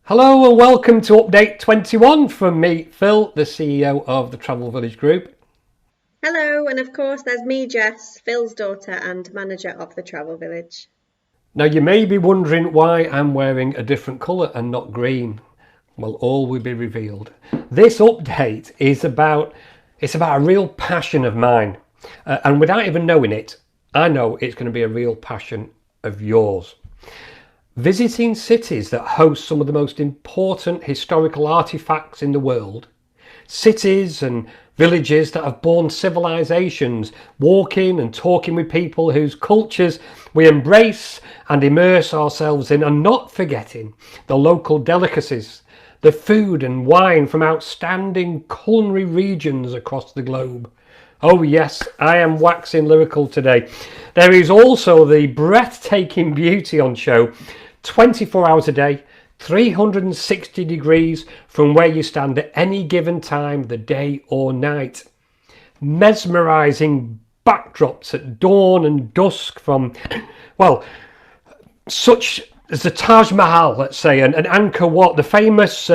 Hello and welcome to Update 21 from me, Phil, the CEO of the Travel Village Group. Hello, and of course there's me, Jess, Phil's daughter and manager of the Travel Village. Now you may be wondering why I'm wearing a different colour and not green. Well, all will be revealed. This update is about a real passion of mine. And without even knowing it, I know it's going to be a real passion of yours. Visiting cities that host some of the most important historical artifacts in the world, cities and villages that have borne civilizations, walking and talking with people whose cultures we embrace and immerse ourselves in, and not forgetting the local delicacies, the food and wine from outstanding culinary regions across the globe. Oh yes, I am waxing lyrical today. There is also the breathtaking beauty on show 24 hours a day, 360 degrees from where you stand at any given time of the day or night. Mesmerising backdrops at dawn and dusk from, well, such as the Taj Mahal, let's say, and Angkor Wat, the famous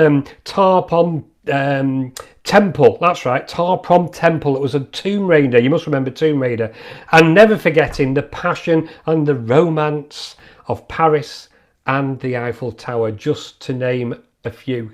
Tar Pom Temple. That's right, Tar Pom Temple. It was a Tomb Raider. You must remember Tomb Raider. And never forgetting the passion and the romance of Paris and the Eiffel Tower, just to name a few.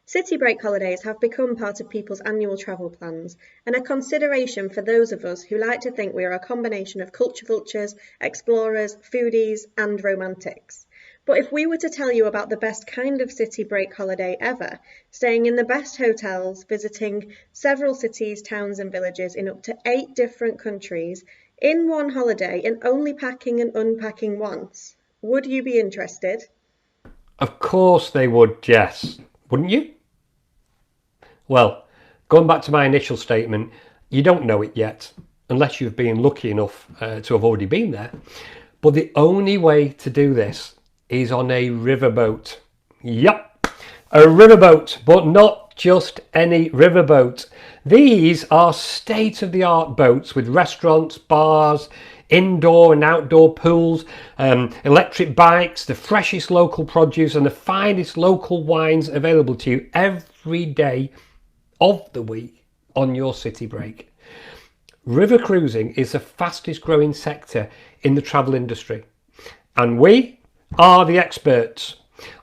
City break holidays have become part of people's annual travel plans and a consideration for those of us who like to think we are a combination of culture vultures, explorers, foodies and romantics. But if we were to tell you about the best kind of city break holiday ever, staying in the best hotels, visiting several cities, towns and villages in up to 8 different countries in one holiday and only packing and unpacking once, would you be interested? Of course they would, Jess. Wouldn't you? Well, going back to my initial statement, you don't know it yet, unless you've been lucky enough to have already been there. But the only way to do this is on a riverboat. Yep, a riverboat, but not just any riverboat. These are state-of-the-art boats with restaurants, bars, indoor and outdoor pools, electric bikes, the freshest local produce and the finest local wines available to you every day of the week on your city break. River cruising is the fastest growing sector in the travel industry, and we are the experts.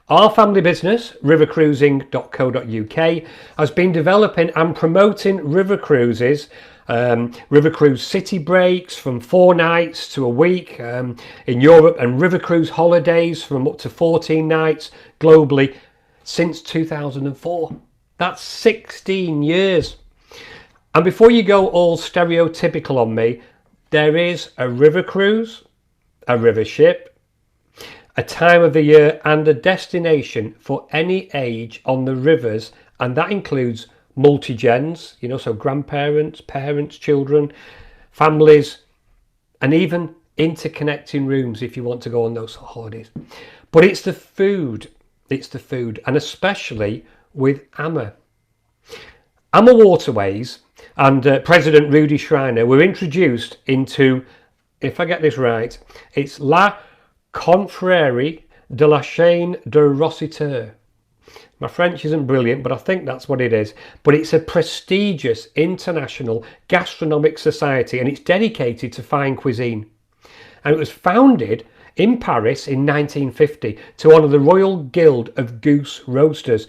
Our family business, rivercruising.co.uk, has been developing and promoting river cruises, river cruise city breaks from 4 nights to a week in Europe, and river cruise holidays from up to 14 nights globally since 2004. That's 16 years. And before you go all stereotypical on me, there is a river cruise, a river ship, a time of the year and a destination for any age on the rivers, and that includes multi-gens, so grandparents, parents, children, families, and even interconnecting rooms if you want to go on those holidays. But it's the food, and especially with AmaWaterways and President Rudy Schreiner were introduced into, if I get this right, it's La Confrérie de la Chaîne de Rossiter. My French isn't brilliant, but I think that's what it is. But it's a prestigious international gastronomic society, and it's dedicated to fine cuisine. And it was founded in Paris in 1950 to honour the Royal Guild of Goose Roasters,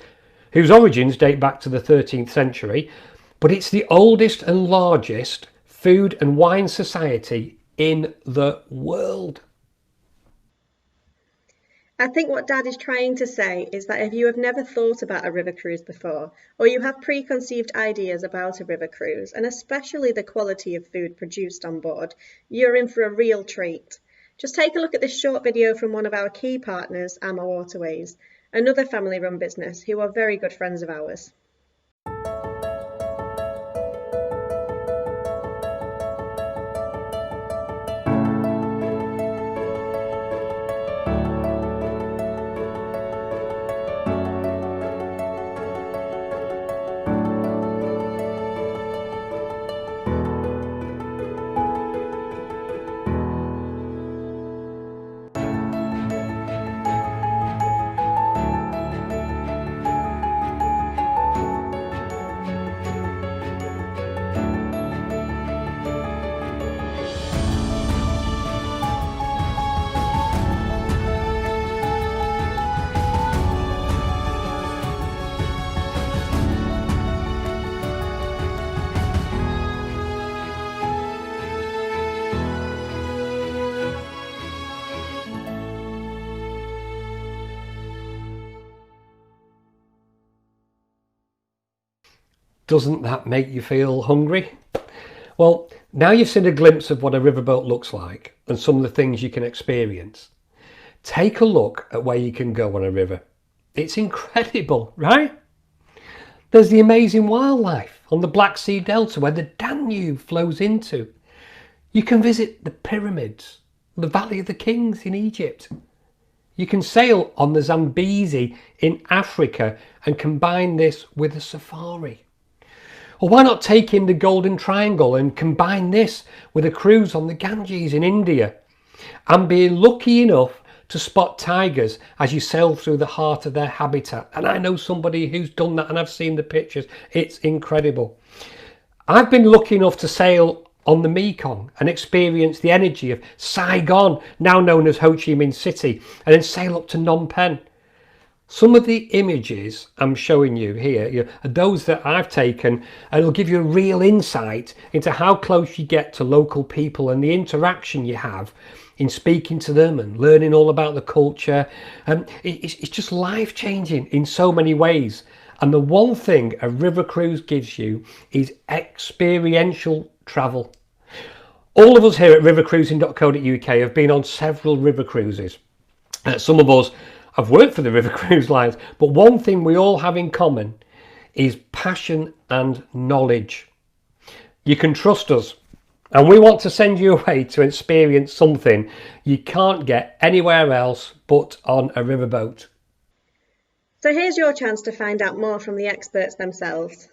whose origins date back to the 13th century. But it's the oldest and largest food and wine society in the world. I think what Dad is trying to say is that if you have never thought about a river cruise before, or you have preconceived ideas about a river cruise, and especially the quality of food produced on board, you're in for a real treat. Just take a look at this short video from one of our key partners, AmaWaterways, another family-run business who are very good friends of ours. Doesn't that make you feel hungry? Well, now you've seen a glimpse of what a riverboat looks like and some of the things you can experience. Take a look at where you can go on a river. It's incredible, right? There's the amazing wildlife on the Black Sea Delta where the Danube flows into. You can visit the pyramids, the Valley of the Kings in Egypt. You can sail on the Zambezi in Africa and combine this with a safari. Or why not take in the Golden Triangle and combine this with a cruise on the Ganges in India and be lucky enough to spot tigers as you sail through the heart of their habitat. And I know somebody who's done that and I've seen the pictures. It's incredible. I've been lucky enough to sail on the Mekong and experience the energy of Saigon, now known as Ho Chi Minh City, and then sail up to Phnom Penh. Some of the images I'm showing you here are those that I've taken, and it'll give you a real insight into how close you get to local people and the interaction you have in speaking to them and learning all about the culture. It's just life-changing in so many ways. And the one thing a river cruise gives you is experiential travel. All of us here at rivercruising.co.uk have been on several river cruises. Some of us have worked for the river cruise lines, but one thing we all have in common is passion and knowledge. You can trust us, and we want to send you away to experience something you can't get anywhere else but on a riverboat. So here's your chance to find out more from the experts themselves.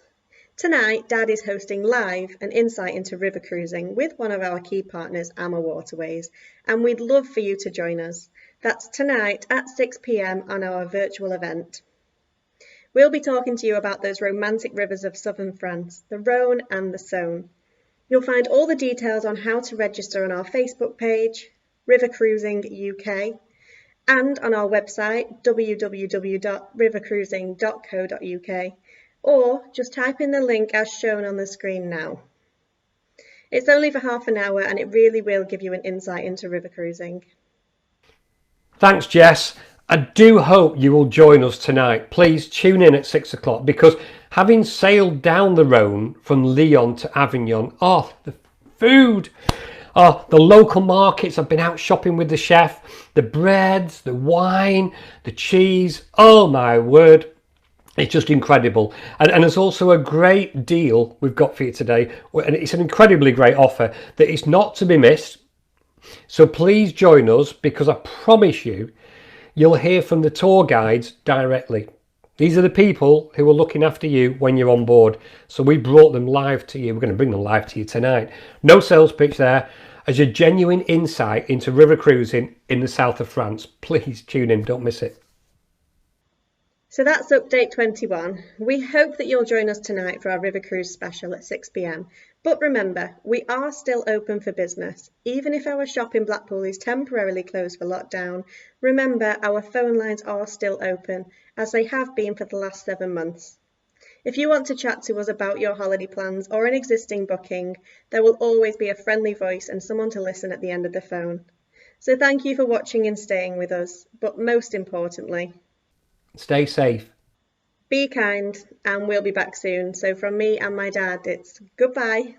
Tonight, Dad is hosting live an insight into river cruising with one of our key partners, AmaWaterways, and we'd love for you to join us. That's tonight at 6 p.m. on our virtual event. We'll be talking to you about those romantic rivers of southern France, the Rhône and the Saône. You'll find all the details on how to register on our Facebook page, River Cruising UK, and on our website, www.rivercruising.co.uk, or just type in the link as shown on the screen now. It's only for half an hour and it really will give you an insight into river cruising. Thanks, Jess. I do hope you will join us tonight. Please tune in at 6 o'clock, because having sailed down the Rhône from Lyon to Avignon, the food, the local markets, I've been out shopping with the chef, the breads, the wine, the cheese, oh my word, it's just incredible. And there's also a great deal we've got for you today, and it's an incredibly great offer that is not to be missed. So please join us, because I promise you'll hear from the tour guides directly. These are the people who are looking after you when you're on board. So we brought them live to you. We're going to bring them live to you tonight. No sales pitch there. As a genuine insight into river cruising in the south of France. Please tune in, don't miss it. So that's update 21. We hope that you'll join us tonight for our River Cruise special at 6 p.m. But remember, we are still open for business. Even if our shop in Blackpool is temporarily closed for lockdown, remember our phone lines are still open, as they have been for the last 7 months. If you want to chat to us about your holiday plans or an existing booking, there will always be a friendly voice and someone to listen at the end of the phone. So thank you for watching and staying with us, but most importantly, stay safe. Be kind, and we'll be back soon. So from me and my dad, it's goodbye.